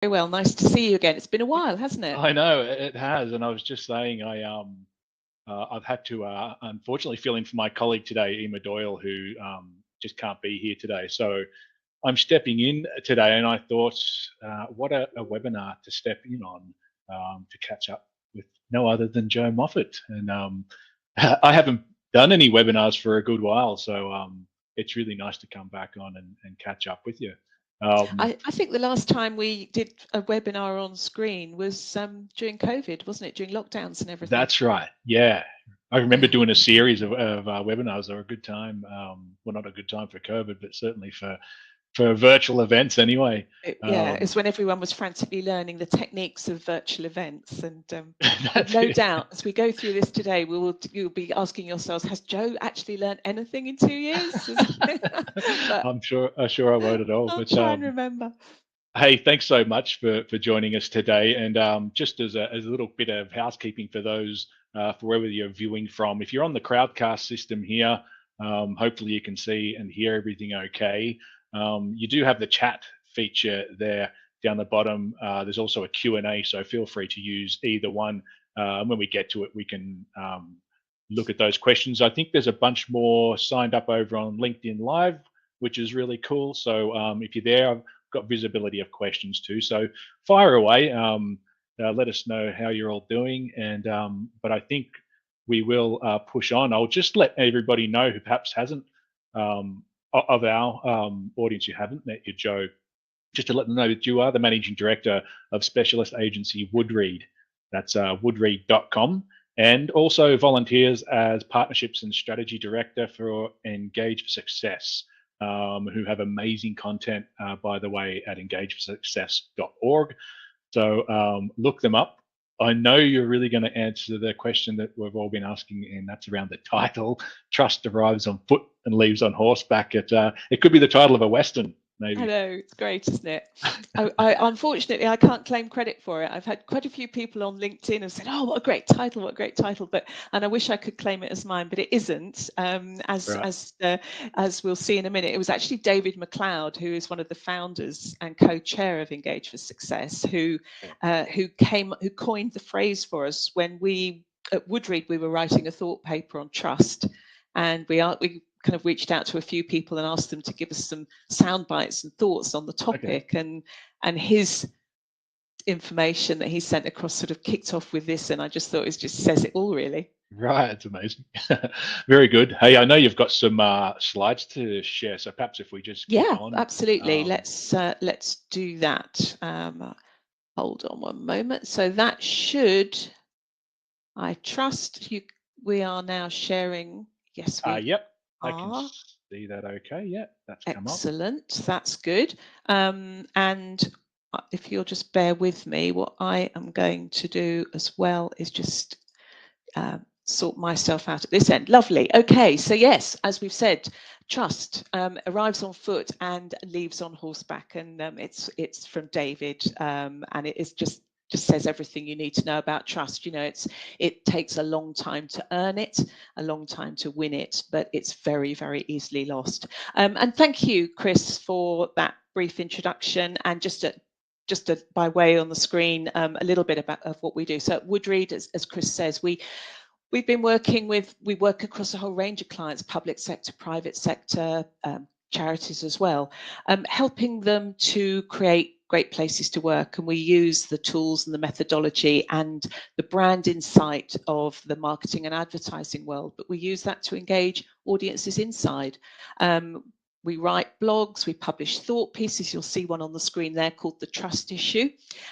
Very well. Nice to see you again. It's been a while, hasn't it? I know it has, and I was just saying I've had to unfortunately fill in for my colleague today, Emma Doyle, who just can't be here today. So I'm stepping in today, and I thought, what a webinar to step in on to catch up with no other than Joe Moffatt. And I haven't done any webinars for a good while, so it's really nice to come back on and catch up with you. I think the last time we did a webinar on screen was during COVID, wasn't it? During lockdowns and everything. That's right. Yeah. I remember doing a series of webinars. They were a good time. Well, not a good time for COVID, but certainly for virtual events anyway. Yeah, it's when everyone was frantically learning the techniques of virtual events. And no it. doubt, as we go through this today, you'll be asking yourselves, has Joe actually learned anything in 2 years? I'm sure I won't at all. I'll But try and remember. hey, thanks so much for joining us today. And just as a little bit of housekeeping for those for wherever you're viewing from, if you're on the Crowdcast system here, hopefully you can see and hear everything okay. You do have the chat feature there down the bottom. There's also a Q&A, so feel free to use either one. When we get to it, we can look at those questions. I think there's a bunch more signed up over on LinkedIn Live, which is really cool. So if you're there, I've got visibility of questions too. So fire away. Let us know how you're all doing. And but I think we will push on. I'll just let everybody know who perhaps hasn't of our audience who haven't met you, Joe, just to let them know that you are the managing director of specialist agency Woodreed. That's woodreed.com, and also volunteers as partnerships and strategy director for Engage for Success, who have amazing content, by the way, at engageforsuccess.org. So look them up. I know you're really going to answer the question that we've all been asking, and that's around the title. Trust arrives on foot and leaves on horseback. It could be the title of a Western, maybe. I know, it's great, isn't it? Unfortunately, I can't claim credit for it. I've had quite a few people on LinkedIn have said, "Oh, what a great title! What a great title!" And I wish I could claim it as mine, but it isn't. As we'll see in a minute, it was actually David McLeod, who is one of the founders and co-chair of Engage for Success, who coined the phrase for us when we at Woodreed we were writing a thought paper on trust, and we kind of reached out to a few people and asked them to give us some sound bites and thoughts on the topic. Okay. And his information that he sent across sort of kicked off with this, and I just thought it just says it all, really. Right, it's amazing. Very good. Hey, I know you've got some slides to share, so perhaps if we just keep on. Absolutely. Let's do that. Hold on one moment. So that should, I trust you. We are now sharing. Yes, we. Yep. I can see that okay. Yeah, that's come up. Excellent. That's good. And if you'll just bear with me, what I am going to do as well is just sort myself out at this end. Lovely. Okay. So yes, as we've said, trust arrives on foot and leaves on horseback, and it's from David, and it is just says everything you need to know about trust. You know, it takes a long time to earn it, a long time to win it, but it's very, very easily lost. And thank you, Chris, for that brief introduction, and just by way on the screen, a little bit of what we do. So at Woodreed, as Chris says, we've been working we work across a whole range of clients, public sector, private sector, charities as well, helping them to create great places to work. And we use the tools and the methodology and the brand insight of the marketing and advertising world, but we use that to engage audiences inside. We write blogs, we publish thought pieces. You'll see one on the screen there called The Trust Issue.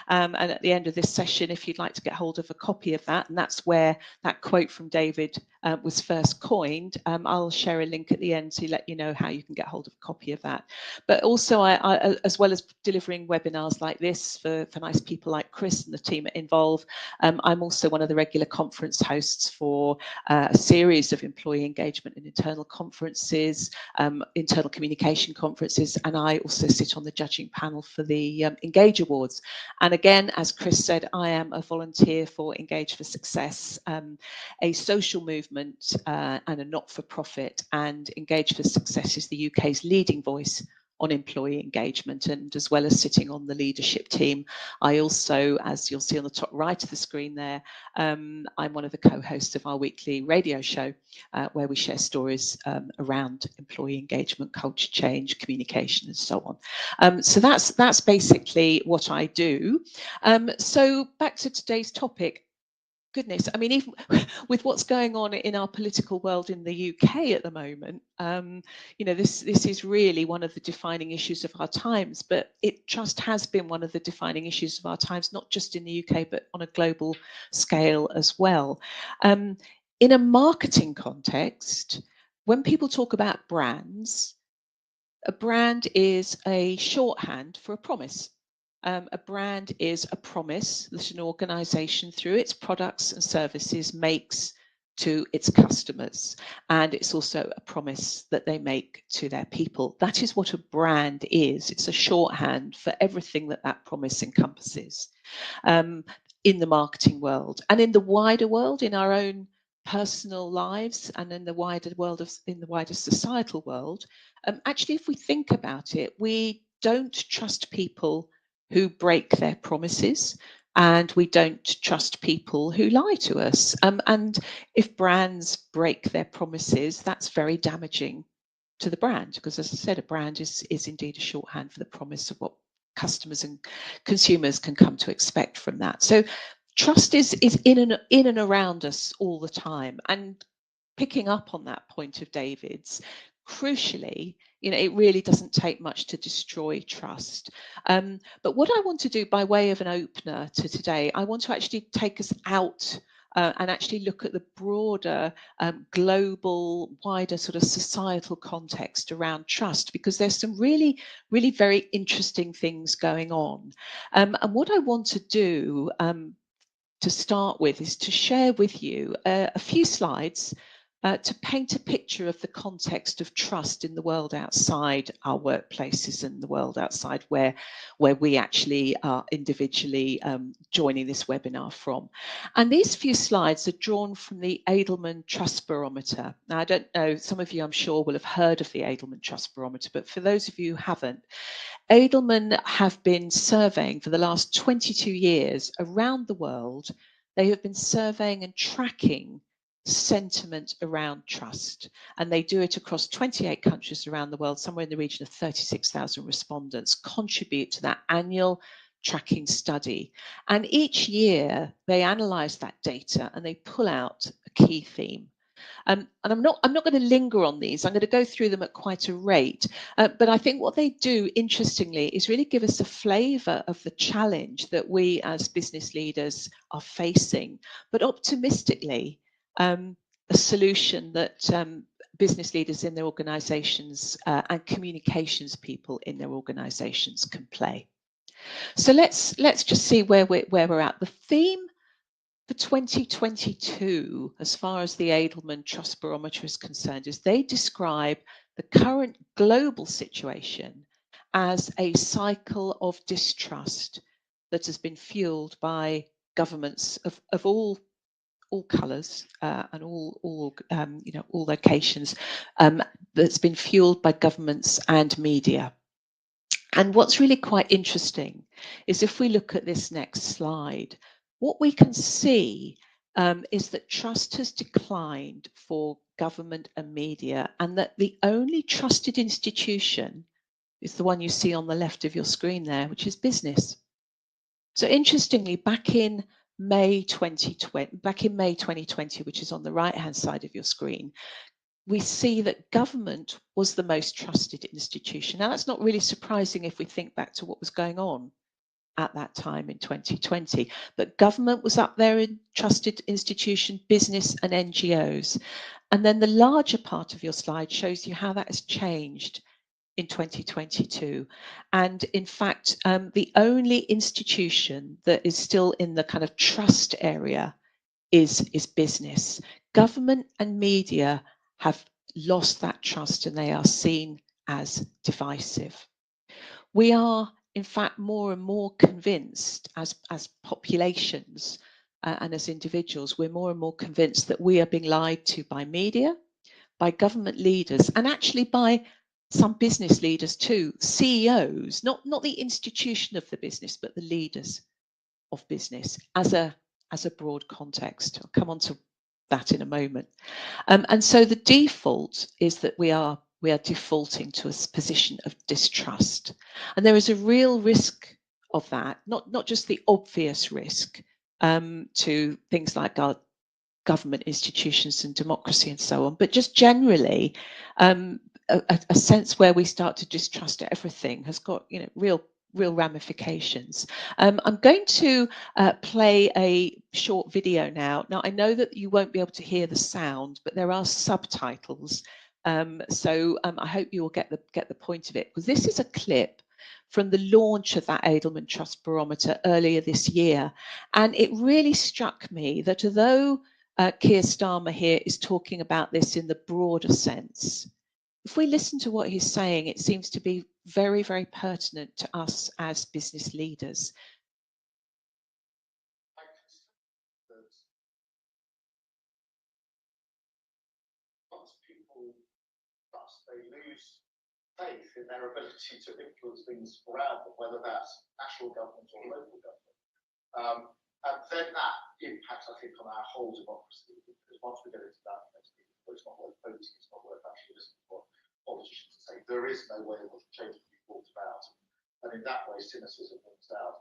And at the end of this session, if you'd like to get hold of a copy of that, and that's where that quote from David was first coined, I'll share a link at the end to let you know how you can get hold of a copy of that. But also, I as well as delivering webinars like this for nice people like Chris and the team at Involve, I'm also one of the regular conference hosts for a series of employee engagement and internal conferences, internal communication conferences, and I also sit on the judging panel for the Engage Awards. And again, as Chris said, I am a volunteer for Engage for Success, a social movement and a not-for-profit, and Engage for Success is the UK's leading voice on employee engagement. And as well as sitting on the leadership team, I also, as you'll see on the top right of the screen there, I'm one of the co-hosts of our weekly radio show where we share stories around employee engagement, culture change, communication, and so on. So that's basically what I do. So back to today's topic. Goodness, I mean, even with what's going on in our political world in the UK at the moment, you know, this is really one of the defining issues of our times, but it just has been one of the defining issues of our times, not just in the UK, but on a global scale as well. In a marketing context, when people talk about brands, a brand is a shorthand for a promise. A brand is a promise that an organisation, through its products and services, makes to its customers. And it's also a promise that they make to their people. That is what a brand is. It's a shorthand for everything that that promise encompasses in the marketing world. And in the wider world, in our own personal lives and in the wider world in the wider societal world, actually, if we think about it, we don't trust people who break their promises, and we don't trust people who lie to us. And if brands break their promises, that's very damaging to the brand, because, as I said, a brand is indeed a shorthand for the promise of what customers and consumers can come to expect from that. So trust is in and around us all the time. And picking up on that point of David's, crucially, you know, it really doesn't take much to destroy trust. But what I want to do by way of an opener to today, I want to actually take us out and actually look at the broader global, wider sort of societal context around trust, because there's some really, really very interesting things going on. And what I want to do to start with is to share with you a few slides to paint a picture of the context of trust in the world outside our workplaces and the world outside where we actually are individually joining this webinar from. And these few slides are drawn from the Edelman Trust Barometer. Now, I don't know, some of you I'm sure will have heard of the Edelman Trust Barometer, but for those of you who haven't, Edelman have been surveying for the last 22 years around the world. They have been surveying and tracking sentiment around trust, and they do it across 28 countries around the world. Somewhere in the region of 36,000 respondents contribute to that annual tracking study, and each year they analyze that data and they pull out a key theme. And I'm not going to linger on these. I'm going to go through them at quite a rate. But I think what they do, interestingly, is really give us a flavour of the challenge that we as business leaders are facing, but optimistically, a solution that business leaders in their organisations and communications people in their organisations can play. So let's just see where we're at. The theme for 2022, as far as the Edelman Trust Barometer is concerned, is they describe the current global situation as a cycle of distrust that has been fueled by governments of all colours and all locations. That's been fueled by governments and media. And what's really quite interesting is if we look at this next slide, what we can see is that trust has declined for government and media, and that the only trusted institution is the one you see on the left of your screen there, which is business. So interestingly, back in May 2020, which is on the right-hand side of your screen, we see that government was the most trusted institution. Now, that's not really surprising if we think back to what was going on at that time in 2020, but government was up there in trusted institution, business and NGOs. And then the larger part of your slide shows you how that has changed in 2022. And in fact, the only institution that is still in the kind of trust area is business. Government and media have lost that trust and they are seen as divisive. We are, in fact, more and more convinced as populations and as individuals, we're more and more convinced that we are being lied to by media, by government leaders, and actually by some business leaders too, CEOs, not the institution of the business, but the leaders of business as a broad context. I'll come on to that in a moment. And so the default is that we are defaulting to a position of distrust, and there is a real risk of that. Not just the obvious risk to things like our government institutions and democracy and so on, but just generally a sense where we start to distrust everything has got real ramifications. I'm going to play a short video now. Now, I know that you won't be able to hear the sound, but there are subtitles. So I hope you will get the point of it, because this is a clip from the launch of that Edelman Trust Barometer earlier this year. And it really struck me that although Keir Starmer here is talking about this in the broader sense, if we listen to what he's saying, it seems to be very, very pertinent to us as business leaders. Once people trust, they lose faith in their ability to influence things around them, whether that's national government or local government. And then that impacts, I think, on our whole democracy, because once we get into that, it's not worth voting, it's not worth actually listening to what politicians say. There is no way in which change can be brought about. And in that way, cynicism wins out.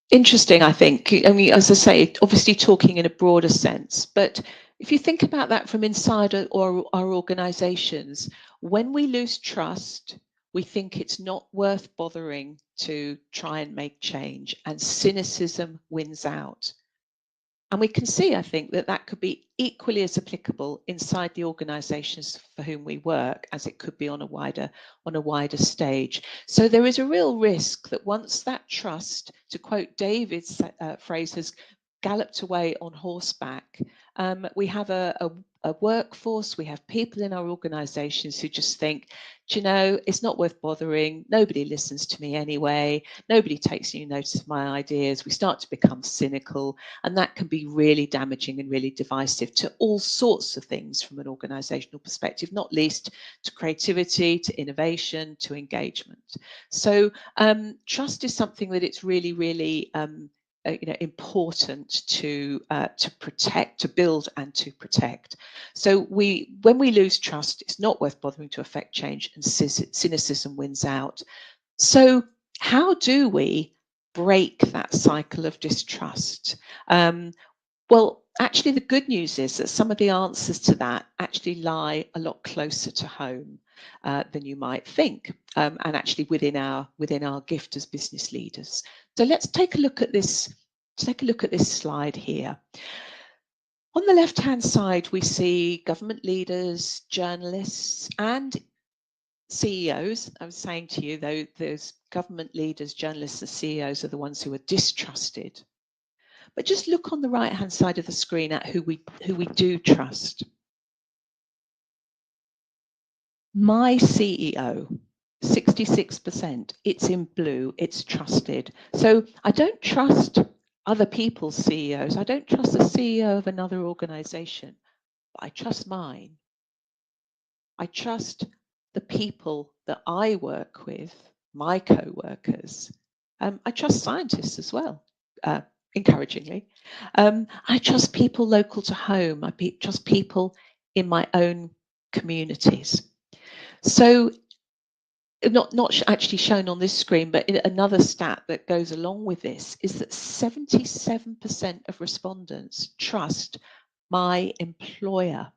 Interesting, I think. I mean, as I say, obviously talking in a broader sense, but if you think about that from inside our organisations, when we lose trust, we think it's not worth bothering to try and make change, and cynicism wins out. And we can see, I think, that could be equally as applicable inside the organisations for whom we work as it could be on a wider stage. So there is a real risk that once that trust, to quote David's phrase, has galloped away on horseback, we have a workforce, we have people in our organisations who just think, do you know, it's not worth bothering, nobody listens to me anyway, nobody takes any notice of my ideas. We start to become cynical, and that can be really damaging and really divisive to all sorts of things from an organisational perspective, not least to creativity, to innovation, to engagement. So trust is something that it's really, really important to protect, to build and to protect. So when we lose trust, it's not worth bothering to affect change, and cynicism wins out. So how do we break that cycle of distrust? Well, actually, the good news is that some of the answers to that actually lie a lot closer to home than you might think, and actually within our gift as business leaders. So let's take a look at this. Let's take a look at this slide here. On the left-hand side, we see government leaders, journalists, and CEOs. I was saying to you, though, those government leaders, journalists, and CEOs are the ones who are distrusted. But just look on the right-hand side of the screen at who we do trust. My CEO, 66%. It's in blue. It's trusted. So I don't trust other people's CEOs. I don't trust the CEO of another organization, but I trust mine. I trust the people that I work with, my co-workers. I trust scientists as well, encouragingly. I trust people local to home. I trust people in my own communities. So not actually shown on this screen, but another stat that goes along with this is that 77% of respondents trust my employer,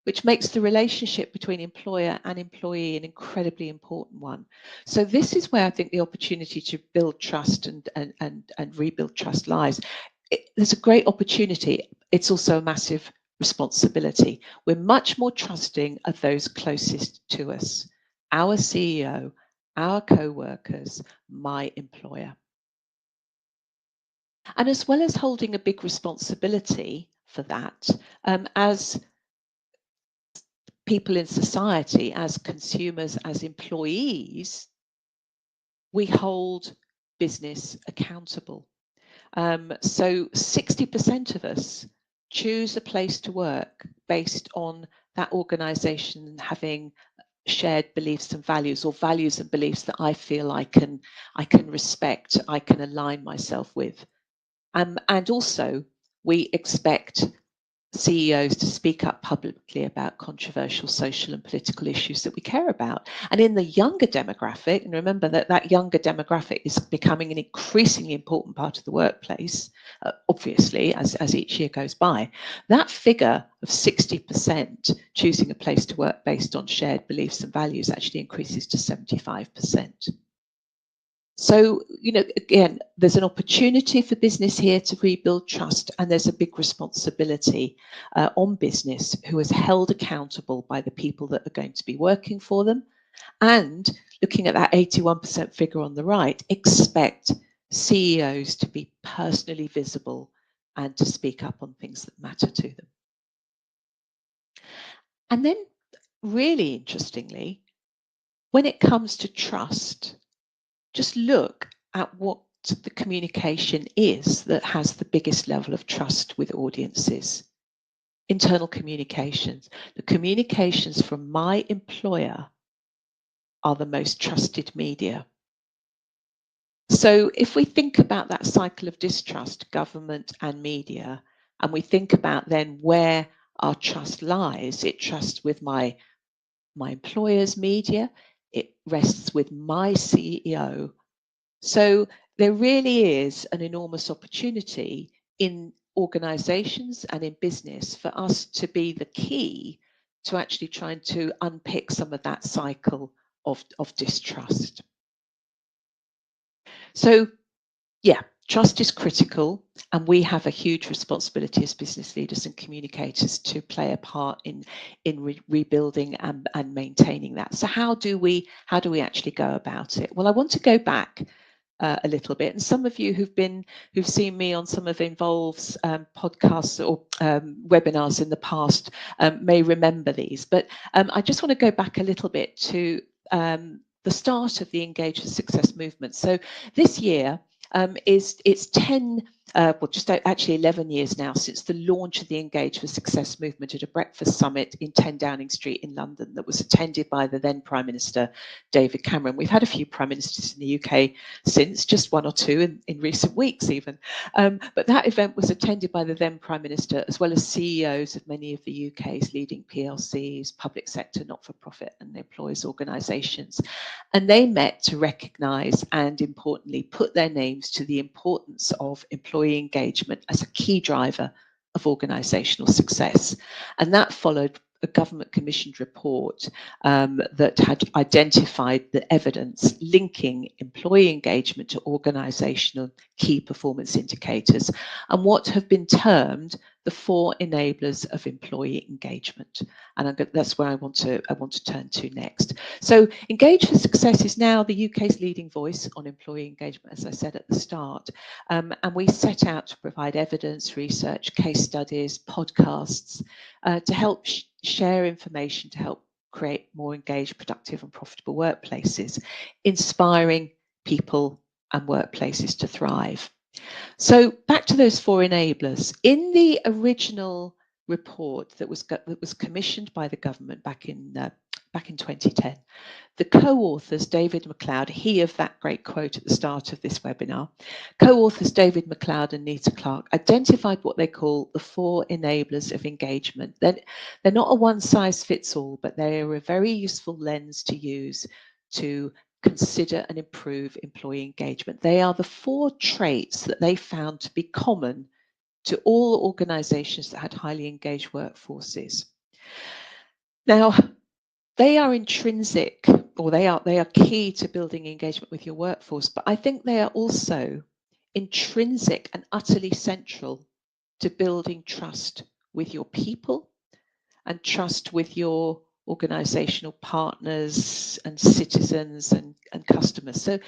which makes the relationship between employer and employee an incredibly important one. So this is where I think the opportunity to build trust and rebuild trust lies. There's a great opportunity. It's also a massive responsibility. We're much more trusting of those closest to us. Our CEO, our co-workers, my employer. And as well as holding a big responsibility for that, as people in society, as consumers, as employees, we hold business accountable. So 60% of us choose a place to work based on that organisation having shared beliefs and values, or values and beliefs that I feel I can respect, I can align myself with. And also we expect CEOs to speak up publicly about controversial social and political issues that we care about. And in the younger demographic, and remember that younger demographic is becoming an increasingly important part of the workplace, obviously, as each year goes by, that figure of 60% choosing a place to work based on shared beliefs and values actually increases to 75%. So, again, there's an opportunity for business here to rebuild trust, and there's a big responsibility on business, who is held accountable by the people that are going to be working for them. And looking at that 81% figure on the right, expect CEOs to be personally visible and to speak up on things that matter to them. And then, really interestingly, when it comes to trust, just look at what the communication is that has the biggest level of trust with audiences. Internal communications. The communications from my employer are the most trusted media. So if we think about that cycle of distrust, government and media, and we think about then where our trust lies, it trusts with my employer's media, it rests with my CEO. So there really is an enormous opportunity in organizations and in business for us to be the key to actually trying to unpick some of that cycle of distrust. So yeah, trust is critical, and we have a huge responsibility as business leaders and communicators to play a part in rebuilding and maintaining that. So how do we actually go about it? Well, I want to go back a little bit, and some of you who've seen me on some of Involve's podcasts or webinars in the past may remember these, but I just want to go back a little bit to the start of the Engage for Success movement. So this year it's 10, well, just actually 11 years now since the launch of the Engage for Success movement at a breakfast summit in 10 Downing Street in London that was attended by the then Prime Minister David Cameron. We've had a few Prime Ministers in the UK since, just one or two in recent weeks even. But that event was attended by the then Prime Minister, as well as CEOs of many of the UK's leading PLCs, public sector, not-for-profit and employers organisations. And they met to recognise and, importantly, put their names to the importance of employee engagement as a key driver of organisational success. And that followed a government commissioned report that had identified the evidence linking employee engagement to organisational key performance indicators, and what have been termed the 4 enablers of employee engagement. And that's where I want to turn to next. So Engage for Success is now the UK's leading voice on employee engagement, as I said at the start. And we set out to provide evidence, research, case studies, podcasts to help share information to help create more engaged, productive and profitable workplaces, inspiring people and workplaces to thrive. So back to those 4 enablers. In the original report that was commissioned by the government back in 2010, the co-authors, David McLeod, he of that great quote at the start of this webinar, co-authors David McLeod and Nita Clark identified what they call the 4 enablers of engagement. They're not a one-size-fits-all, but they are a very useful lens to use to consider and improve employee engagement. They are the 4 traits that they found to be common to all organisations that had highly engaged workforces. Now, they are intrinsic, or they are key to building engagement with your workforce, but I think they are also intrinsic and utterly central to building trust with your people and trust with your organisational partners and citizens and customers. So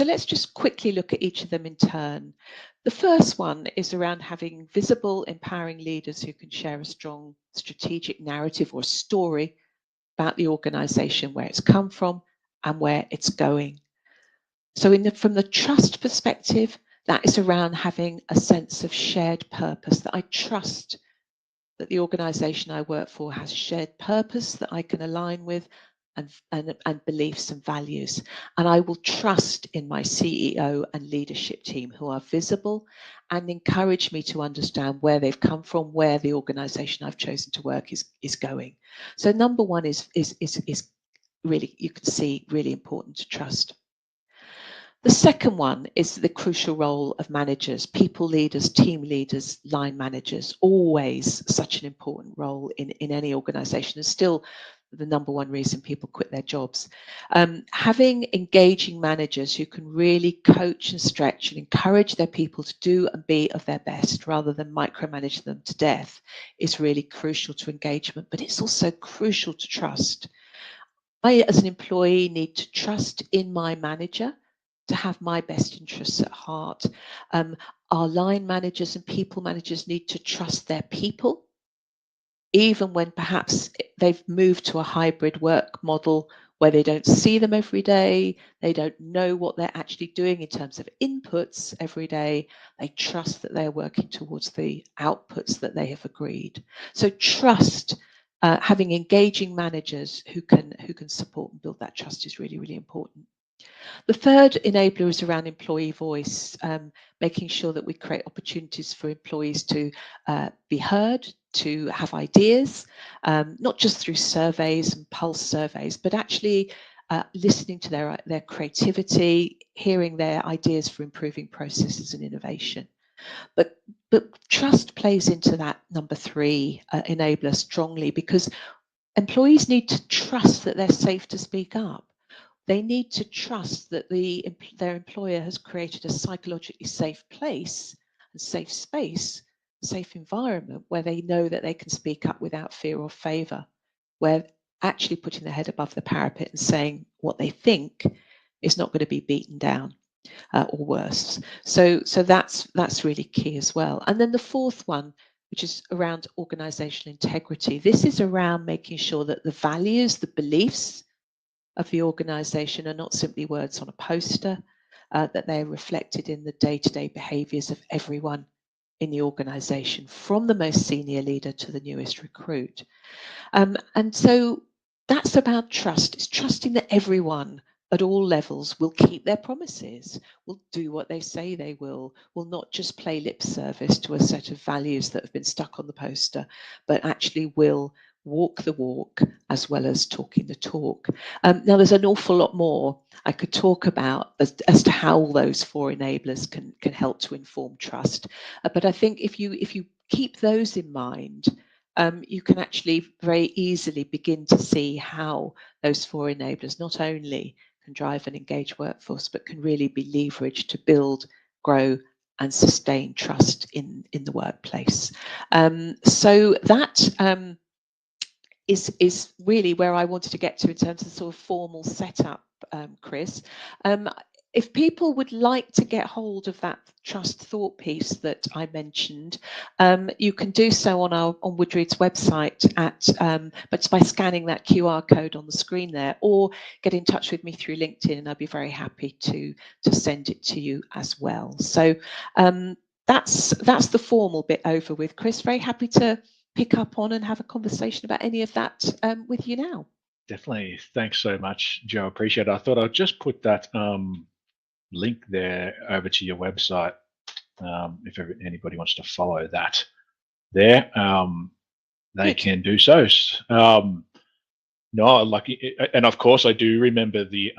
let's just quickly look at each of them in turn. The first one is around having visible, empowering leaders who can share a strong strategic narrative or story about the organisation, where it's come from and where it's going. So from the trust perspective, that is around having a sense of shared purpose, that I trust that the organisation I work for has shared purpose that I can align with, and beliefs and values. And I will trust in my CEO and leadership team, who are visible and encourage me to understand where they've come from, where the organisation I've chosen to work is going. So number one is really, you can see, really important to trust. The second one is the crucial role of managers, people leaders, team leaders, line managers, always such an important role in any organisation, and still the number one reason people quit their jobs. Having engaging managers who can really coach and stretch and encourage their people to do and be of their best rather than micromanage them to death is really crucial to engagement, but it's also crucial to trust. I, as an employee, need to trust in my manager to have my best interests at heart. Our line managers and people managers need to trust their people, even when perhaps they've moved to a hybrid work model where they don't see them every day, they don't know what they're actually doing in terms of inputs every day. They trust that they're working towards the outputs that they have agreed. So trust, having engaging managers who can support and build that trust is really, really important. The third enabler is around employee voice, making sure that we create opportunities for employees to be heard, to have ideas, not just through surveys and pulse surveys, but actually listening to their creativity, hearing their ideas for improving processes and innovation. But trust plays into that number three enabler strongly, because employees need to trust that they're safe to speak up. They need to trust that their employer has created a psychologically safe place and safe space, safe environment where they know that they can speak up without fear or favour, where actually putting their head above the parapet and saying what they think is not going to be beaten down or worse. So that's really key as well. And then the fourth one, which is around organisational integrity. This is around making sure that the values, the beliefs of the organisation are not simply words on a poster, that they're reflected in the day-to-day behaviours of everyone in the organisation, from the most senior leader to the newest recruit. And so that's about trust. It's trusting that everyone at all levels will keep their promises, will do what they say they will not just play lip service to a set of values that have been stuck on the poster, but actually will walk the walk as well as talking the talk. Now, there's an awful lot more I could talk about as to how all those four enablers can help to inform trust. But I think if you keep those in mind, you can actually very easily begin to see how those four enablers not only can drive an engaged workforce, but can really be leveraged to build, grow, and sustain trust in the workplace. So that is really where I wanted to get to in terms of sort of formal setup, Chris. If people would like to get hold of that trust thought piece that I mentioned, you can do so on Woodreed's website but it's by scanning that QR code on the screen there, or get in touch with me through LinkedIn, and I'd be very happy to send it to you as well. So that's the formal bit over with. Chris, very happy to pick up on and have a conversation about any of that with you now. Definitely. Thanks so much, Joe. Appreciate it. I thought I'd just put that link there over to your website if anybody wants to follow that there. They Good. can do so. No, like, and of course I do remember the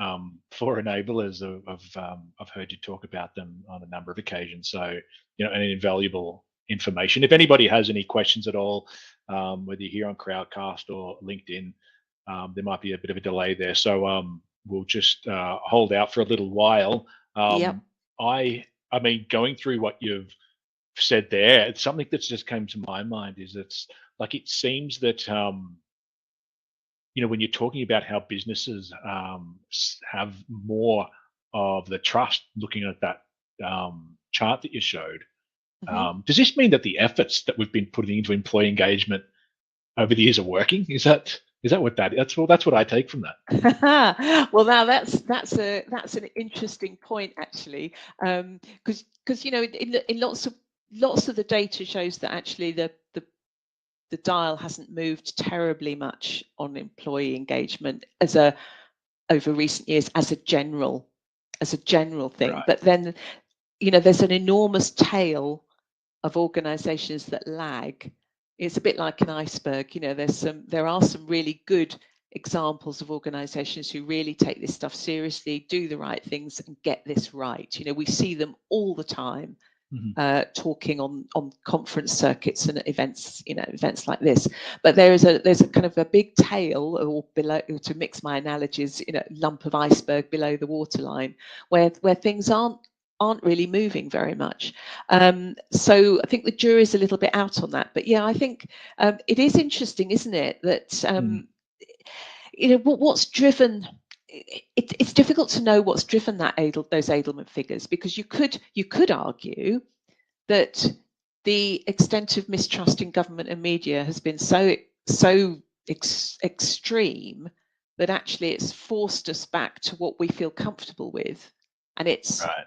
four enablers. I've heard you talk about them on a number of occasions. So, an invaluable information. If anybody has any questions at all, whether you're here on Crowdcast or LinkedIn, there might be a bit of a delay there. So we'll just hold out for a little while. Yep. I mean, going through what you've said there, it's something that's just came to my mind is it's like, it seems that when you're talking about how businesses have more of the trust, looking at that chart that you showed, does this mean that the efforts that we've been putting into employee engagement over the years are working? Is that what that's what I take from that? Well, now that's an interesting point, actually, because in lots of the data shows that actually the the dial hasn't moved terribly much on employee engagement over recent years as a general thing. Right. But then, there's an enormous tail of organisations that lag. It's a bit like an iceberg. There are some really good examples of organisations who really take this stuff seriously, do the right things, and get this right. We see them all the time. Talking on conference circuits and events like this, but there's a kind of a big tail, or below, to mix my analogies, lump of iceberg below the waterline, where things aren't really moving very much. So I think the jury's a little bit out on that, but yeah, I think it is interesting, isn't it, that what's driven. It's difficult to know what's driven those Edelman figures, because you could argue that the extent of mistrust in government and media has been so extreme that actually it's forced us back to what we feel comfortable with, and it's right.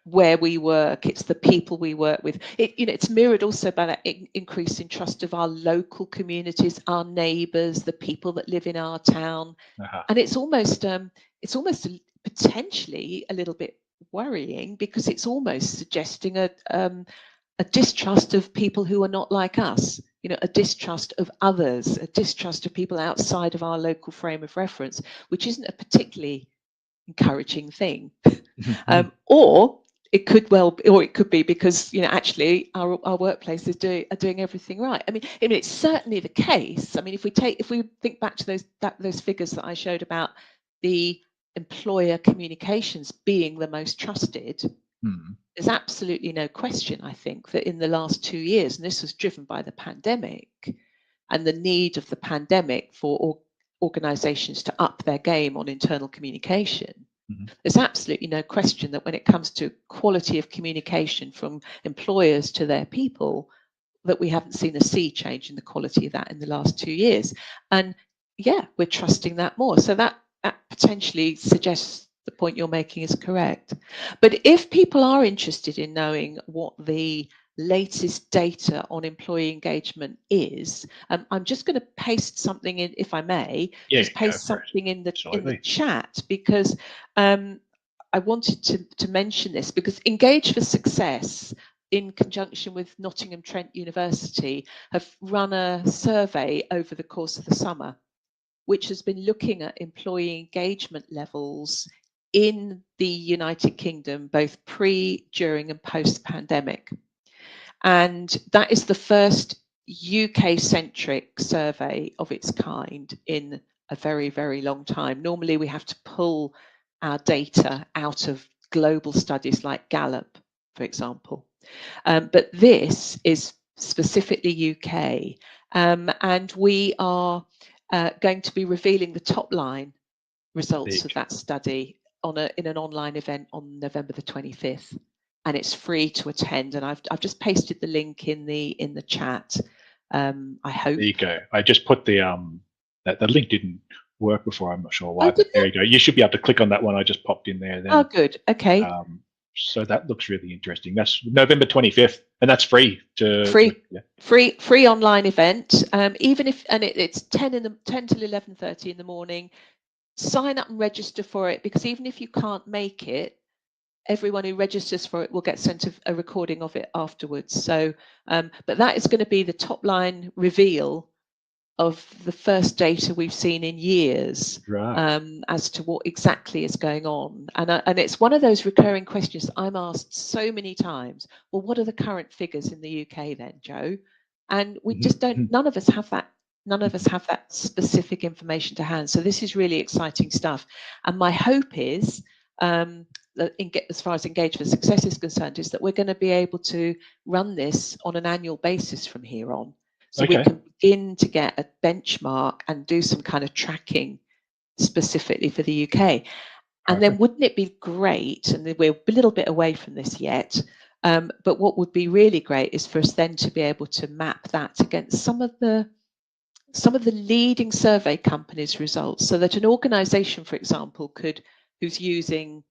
where we work, it's the people we work with. It's mirrored also by that increase in trust of our local communities, our neighbours, the people that live in our town, and it's almost potentially a little bit worrying, because it's almost suggesting a distrust of people who are not like us, a distrust of others, a distrust of people outside of our local frame of reference, which isn't a particularly encouraging thing. Or it could be because actually our workplaces are doing everything right. I mean, it's certainly the case. I mean, if we think back to those figures that I showed about the employer communications being the most trusted. There's absolutely no question, I think, that in the last 2 years, and this was driven by the pandemic and the need of the pandemic for organisations to up their game on internal communication, there's absolutely no question that when it comes to quality of communication from employers to their people, that we haven't seen a sea change in the quality of that in the last 2 years. And yeah, we're trusting that more. So that potentially suggests the point you're making is correct. But if people are interested in knowing what the latest data on employee engagement is, I'm just going to paste something in, if I may, just paste something in the chat, because I wanted to mention this, because Engage for Success, in conjunction with Nottingham Trent University, have run a survey over the course of the summer, which has been looking at employee engagement levels in the United Kingdom, both pre, during and post-pandemic. And that is the first UK-centric survey of its kind in a very, very long time. Normally we have to pull our data out of global studies like Gallup, for example. But this is specifically UK. And we are going to be revealing the top line results of that study in an online event on November the 25th, and it's free to attend. And I've just pasted the link in the chat. I hope. There you go. I just put the link didn't work before. I'm not sure why, but there you go. You should be able to click on that one. I just popped in there. Then. Oh, good. Okay. So that looks really interesting. That's November 25th, and that's free free online event. Even if it's 10 till 11:30 in the morning. Sign up and register for it, because even if you can't make it, everyone who registers for it will get sent a recording of it afterwards. So, but that is going to be the top line reveal of the first data we've seen in years, as to what exactly is going on. And it's one of those recurring questions I'm asked so many times. Well, what are the current figures in the UK then, Joe? And we just don't. None of us have that. None of us have that specific information to hand. So this is really exciting stuff. And my hope is, that as far as Engage for Success is concerned, is that we're going to be able to run this on an annual basis from here on. So we can begin to get a benchmark and do some kind of tracking specifically for the UK. And then wouldn't it be great, and we're a little bit away from this yet, but what would be really great is for us then to be able to map that against some of the leading survey companies' results, so that an organisation, for example, who's using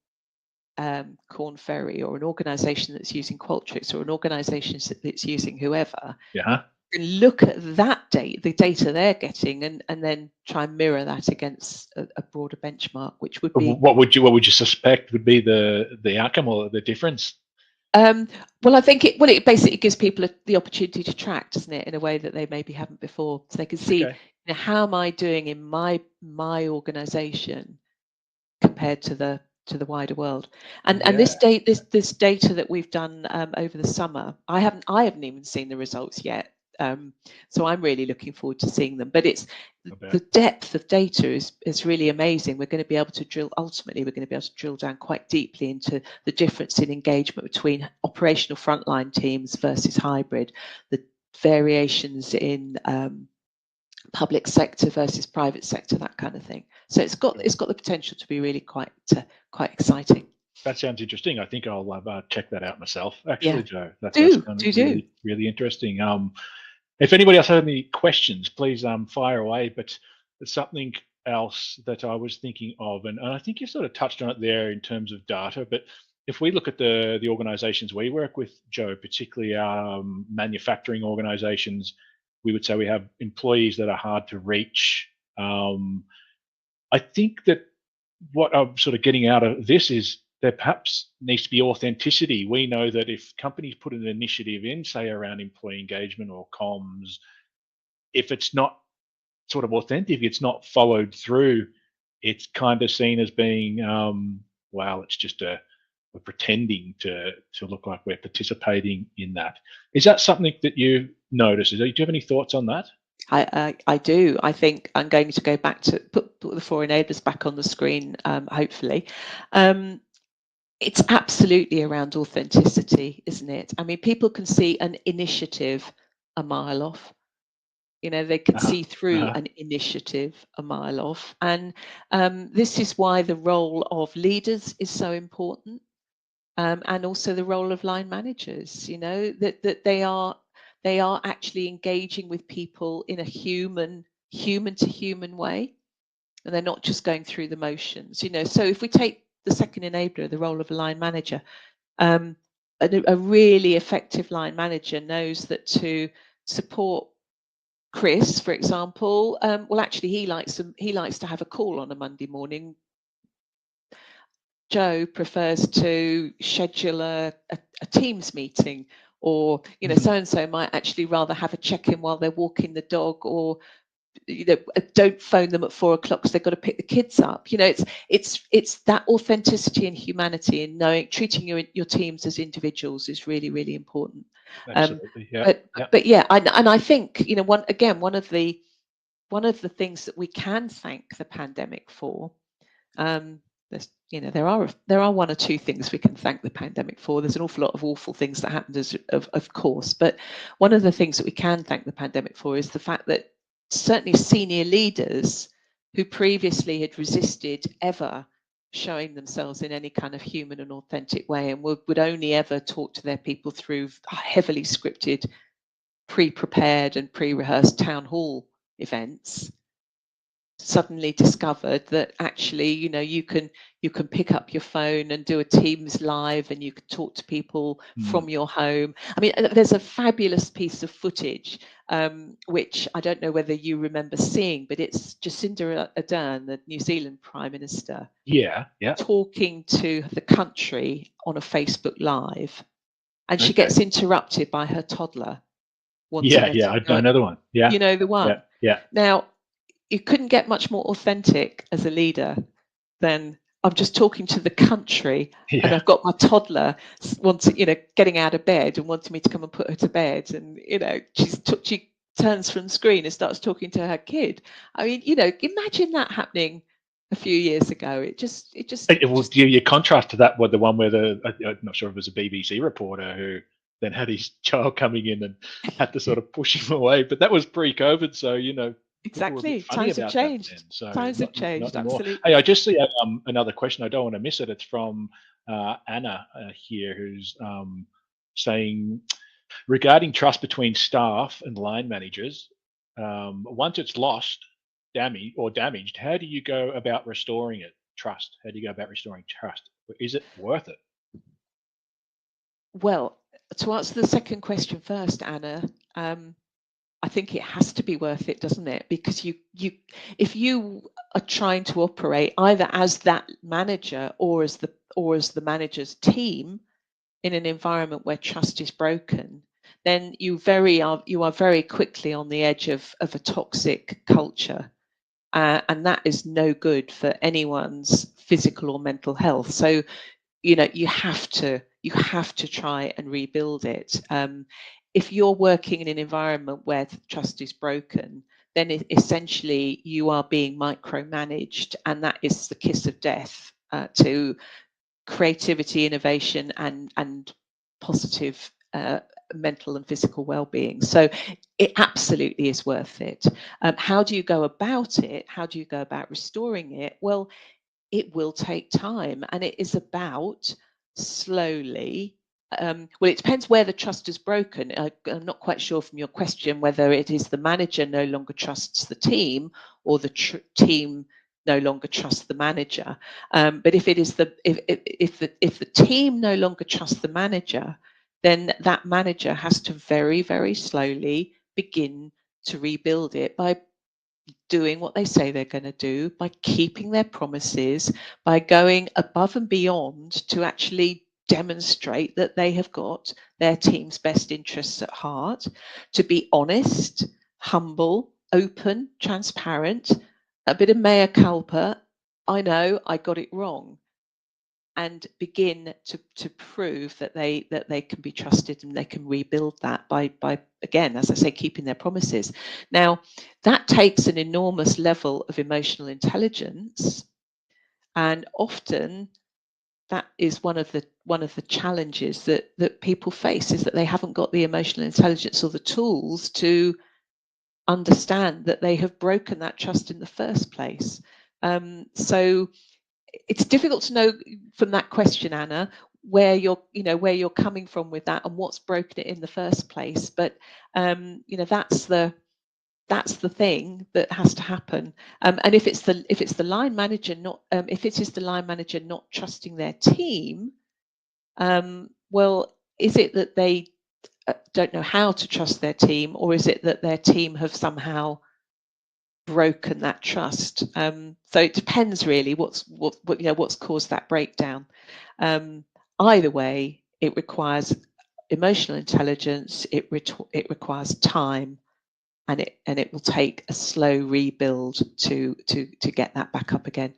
Corn Ferry, or an organisation that's using Qualtrics, or an organisation that's using whoever, can look at that data, the data they're getting, and then try and mirror that against a broader benchmark, which would be. What would you suspect would be the outcome or the difference? Well, I think it basically gives people the opportunity to track, doesn't it, in a way that they maybe haven't before, so they can see, how am I doing in my organisation compared to the wider world. And this data that we've done over the summer, I haven't even seen the results yet. So I'm really looking forward to seeing them. But it's the depth of data is really amazing. We're going to be able to drill down quite deeply into the difference in engagement between operational frontline teams versus hybrid, the variations in public sector versus private sector, that kind of thing. So it's got the potential to be really quite exciting. That sounds interesting. I think I'll check that out myself. Actually, Joe, that's really interesting. If anybody else has any questions, please fire away. But there's something else that I was thinking of, and I think you sort of touched on it there in terms of data. But if we look at the organisations we work with, Joe, particularly manufacturing organisations, we would say we have employees that are hard to reach. I think that what I'm sort of getting out of this is there perhaps needs to be authenticity. We know that if companies put an initiative in, say around employee engagement or comms, if it's not sort of authentic, it's not followed through, it's kind of seen as being, well, it's just we're pretending to look like we're participating in that. Is that something that you notice? Do you have any thoughts on that? I do. I think I'm going to go back to put the 4 enablers back on the screen, hopefully. It's absolutely around authenticity, isn't it? I mean, people can see an initiative a mile off. They can see through an initiative a mile off. And this is why the role of leaders is so important. And also the role of line managers, that they are actually engaging with people in a human to human way, and they're not just going through the motions. So if we take the second enabler, the role of a line manager, a really effective line manager knows that to support Chris, for example, well, actually he likes to have a call on a Monday morning. Joe prefers to schedule a Teams meeting, or so and so might actually rather have a check-in while they're walking the dog, or don't phone them at 4 o'clock because they've got to pick the kids up. It's that authenticity and humanity, and treating your teams as individuals is really, really important. Absolutely, but yeah, and I think one of the things that we can thank the pandemic for. There are 1 or 2 things we can thank the pandemic for. There's an awful lot of awful things that happened, of course, but one of the things that we can thank the pandemic for is the fact that certainly senior leaders who previously had resisted ever showing themselves in any kind of human and authentic way, and would only ever talk to their people through heavily scripted, pre-prepared and pre-rehearsed town hall events, suddenly discovered that actually you can pick up your phone and do a Teams live, and you can talk to people from your home. I mean, there's a fabulous piece of footage which I don't know whether you remember seeing, but it's Jacinda Ardern, the New Zealand Prime Minister, talking to the country on a Facebook Live, and she gets interrupted by her toddler. I know another one. You know the one. Yeah. Now, you couldn't get much more authentic as a leader than, I'm just talking to the country, and I've got my toddler getting out of bed and wanting me to come and put her to bed, and she turns from the screen and starts talking to her kid. I mean, imagine that happening a few years ago. You contrast to that with the one where I'm not sure if it was a BBC reporter who then had his child coming in and had to sort of push him away, but that was pre-COVID, so exactly. Times have changed. Times have changed. Absolutely. Hey, I just see another question. I don't want to miss it. It's from Anna here, who's saying, regarding trust between staff and line managers, once it's lost, damaged, how do you go about restoring it? Trust. How do you go about restoring trust? Is it worth it? Well, to answer the second question first, Anna, I think it has to be worth it, doesn't it? Because if you are trying to operate either as that manager or as the manager's team in an environment where trust is broken, then you are very quickly on the edge of a toxic culture, and that is no good for anyone's physical or mental health. So you have to try and rebuild it. If you're working in an environment where trust is broken, then essentially you are being micromanaged, and that is the kiss of death to creativity, innovation, and positive mental and physical well-being. So it absolutely is worth it. How do you go about it? How do you go about restoring it? Well, it will take time, and it is about slowly. Well, it depends where the trust is broken. I'm not quite sure from your question whether it is the manager no longer trusts the team, or the team no longer trusts the manager. But if it is if the team no longer trusts the manager, then that manager has to very, very slowly begin to rebuild it by doing what they say they're going to do, by keeping their promises, by going above and beyond to actually demonstrate that they have got their team's best interests at heart, to be honest, humble, open, transparent, a bit of mea culpa. I know I got it wrong, and begin to prove that they can be trusted, and they can rebuild that by again, as I say, keeping their promises. Now, that takes an enormous level of emotional intelligence, and often that is one of the challenges that people face, is that they haven't got the emotional intelligence or the tools to understand that they have broken that trust in the first place. So it's difficult to know from that question, Anna, where you're coming from with that and what's broken it in the first place. But that's the thing that has to happen. And if it's the line manager not if it is the line manager not trusting their team, well, is it that they don't know how to trust their team, or is it that their team have somehow broken that trust? So it depends really what's caused that breakdown. Either way, it requires emotional intelligence, it requires time, and it will take a slow rebuild to get that back up again.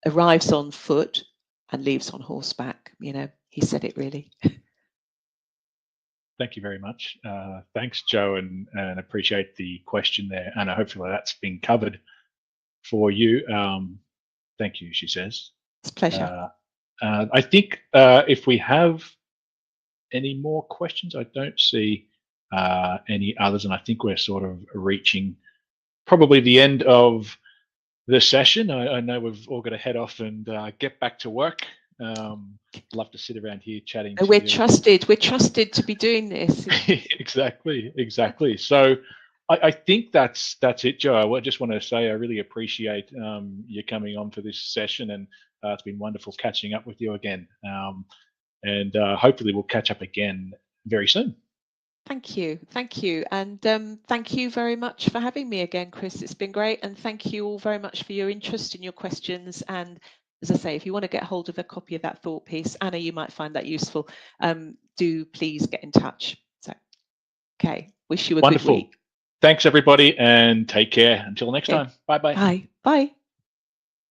Arrives on foot and leaves on horseback. He said it really. Thank you very much. Thanks, Joe, and appreciate the question there. And hopefully that's been covered for you. Thank you, she says. It's a pleasure. I think if we have any more questions, I don't see any others, and I think we're sort of reaching probably the end of the session. I know we've all got to head off and get back to work. Love to sit around here chatting. We're trusted. We're trusted to be doing this. Exactly. So I think that's it, Joe. I just want to say I really appreciate you coming on for this session, and it's been wonderful catching up with you again. And hopefully we'll catch up again very soon. Thank you, and thank you very much for having me again, Chris. It's been great, and thank you all very much for your interest and your questions. And as I say, if you want to get hold of a copy of that thought piece, Anna, you might find that useful. Do please get in touch. So, okay, wish you a wonderful. Good week. Thanks, everybody, and take care. Until next time. Bye-bye. Bye.